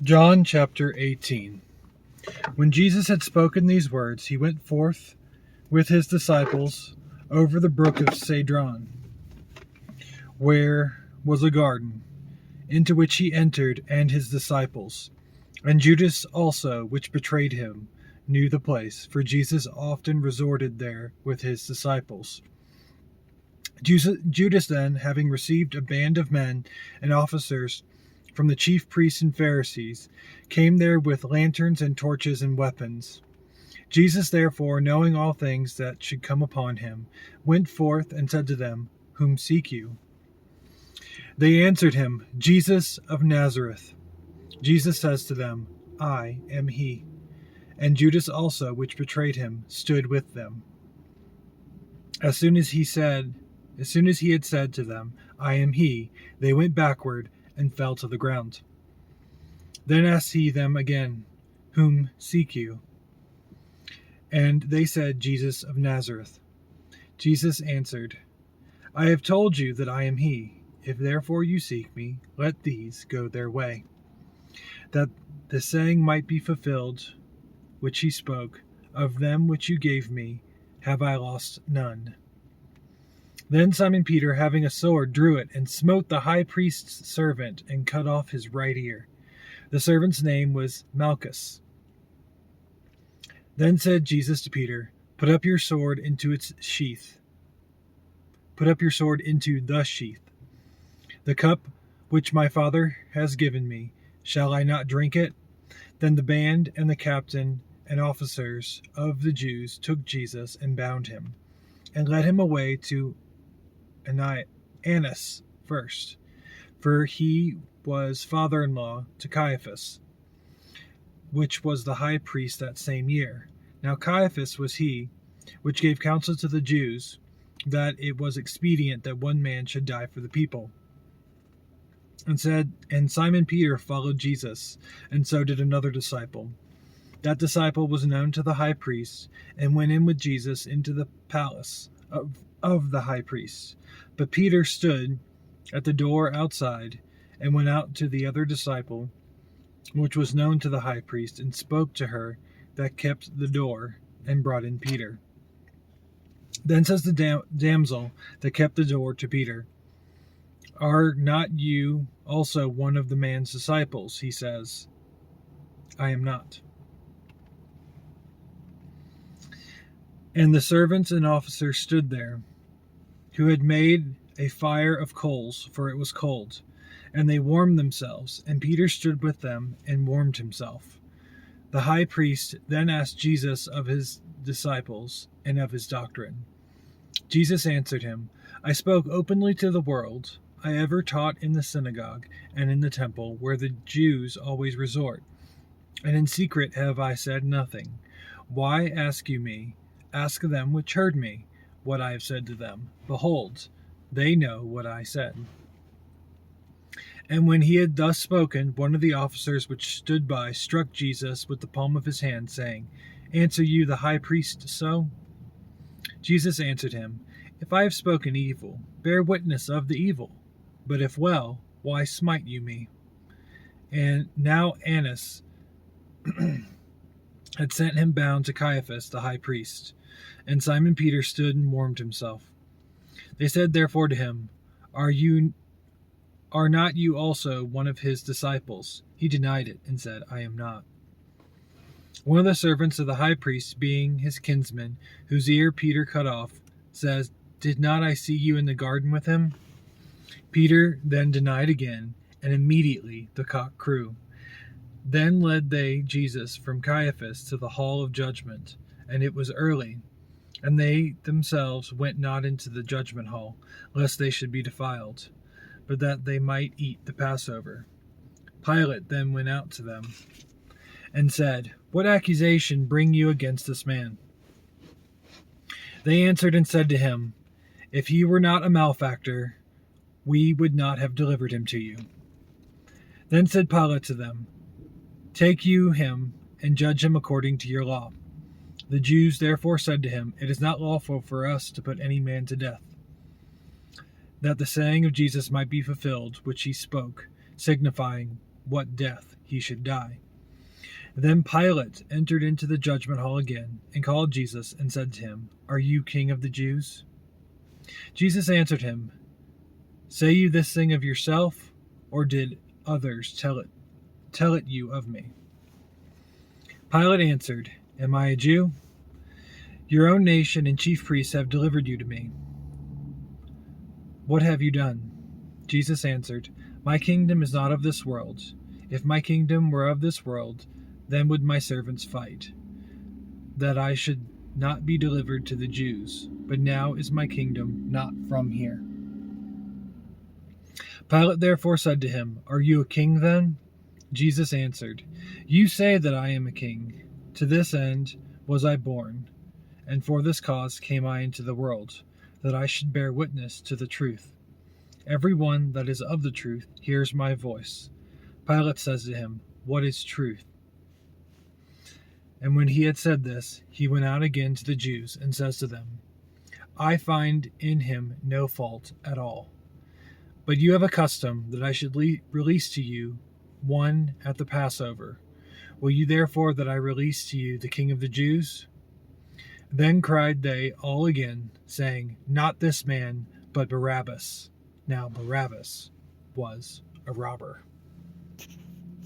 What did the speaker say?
John chapter 18. When Jesus had spoken these words, he went forth with his disciples over the brook of Cedron, where was a garden, into which he entered and his disciples. And Judas also, which betrayed him, knew the place, for Jesus often resorted there with his disciples. Judas then, having received a band of men and officers from the chief priests and Pharisees, came there with lanterns and torches and weapons. Jesus therefore, knowing all things that should come upon him, went forth and said to them, Whom seek you? They answered him, Jesus of Nazareth. Jesus says to them, I am he. And Judas also, which betrayed him, stood with them. As soon as he had said to them, I am he, they went backward and fell to the ground. Then asked he them again, Whom seek you? And they said, Jesus of Nazareth. Jesus answered, I have told you that I am he. If therefore you seek me, let these go their way. That the saying might be fulfilled, which he spoke, Of them which you gave me, have I lost none. Then Simon Peter, having a sword, drew it, and smote the high priest's servant, and cut off his right ear. The servant's name was Malchus. Then said Jesus to Peter, Put up your sword into its sheath. Put up your sword into the sheath. The cup which my Father has given me, shall I not drink it? Then the band and the captain and officers of the Jews took Jesus and bound him, and led him away to Annas first, for he was father-in-law to Caiaphas, which was the high priest that same year. Now Caiaphas was he which gave counsel to the Jews, that it was expedient that one man should die for the people. And Simon Peter followed Jesus, and so did another disciple. That disciple was known to the high priest, and went in with Jesus into the palace of the high priest. But Peter stood at the door outside, and went out to the other disciple, which was known to the high priest, and spoke to her that kept the door, and brought in Peter. Then says the damsel that kept the door to Peter, Are not you also one of the man's disciples? He says, I am not. And the servants and officers stood there, who had made a fire of coals, for it was cold, and they warmed themselves, and Peter stood with them and warmed himself. The high priest then asked Jesus of his disciples and of his doctrine. Jesus answered him, I spoke openly to the world. I ever taught in the synagogue and in the temple, where the Jews always resort, and in secret have I said nothing. Why ask you me? Ask them which heard me what I have said to them. Behold, they know what I said. And when he had thus spoken, one of the officers which stood by struck Jesus with the palm of his hand, saying, Answer you the high priest so? Jesus answered him, If I have spoken evil, bear witness of the evil. But if well, why smite you me? And now Annas had sent him bound to Caiaphas the high priest. And Simon Peter stood and warmed himself. They said therefore to him, Are not you also one of his disciples? He denied it, and said, I am not. One of the servants of the high priest, being his kinsman, whose ear Peter cut off, says, Did not I see you in the garden with him? Peter then denied again, and immediately the cock crew. Then led they Jesus from Caiaphas to the hall of judgment, and it was early. And they themselves went not into the judgment hall, lest they should be defiled, but that they might eat the Passover. Pilate then went out to them, and said, What accusation bring you against this man? They answered and said to him, If he were not a malefactor, we would not have delivered him to you. Then said Pilate to them, Take you him, and judge him according to your law. The Jews therefore said to him, It is not lawful for us to put any man to death. That the saying of Jesus might be fulfilled, which he spoke, signifying what death he should die. Then Pilate entered into the judgment hall again, and called Jesus, and said to him, Are you king of the Jews? Jesus answered him, Say you this thing of yourself, or did others tell it you of me? Pilate answered, Am I a Jew? Your own nation and chief priests have delivered you to me. What have you done? Jesus answered, My kingdom is not of this world. If my kingdom were of this world, then would my servants fight, that I should not be delivered to the Jews. But now is my kingdom not from here. Pilate therefore said to him, Are you a king then? Jesus answered, You say that I am a king. To this end was I born, and for this cause came I into the world, that I should bear witness to the truth. Every one that is of the truth hears my voice. Pilate says to him, What is truth? And when he had said this, he went out again to the Jews, and says to them, I find in him no fault at all. But you have a custom that I should release to you one at the Passover. Will you therefore that I release to you the King of the Jews? Then cried they all again, saying, Not this man, but Barabbas. Now Barabbas was a robber.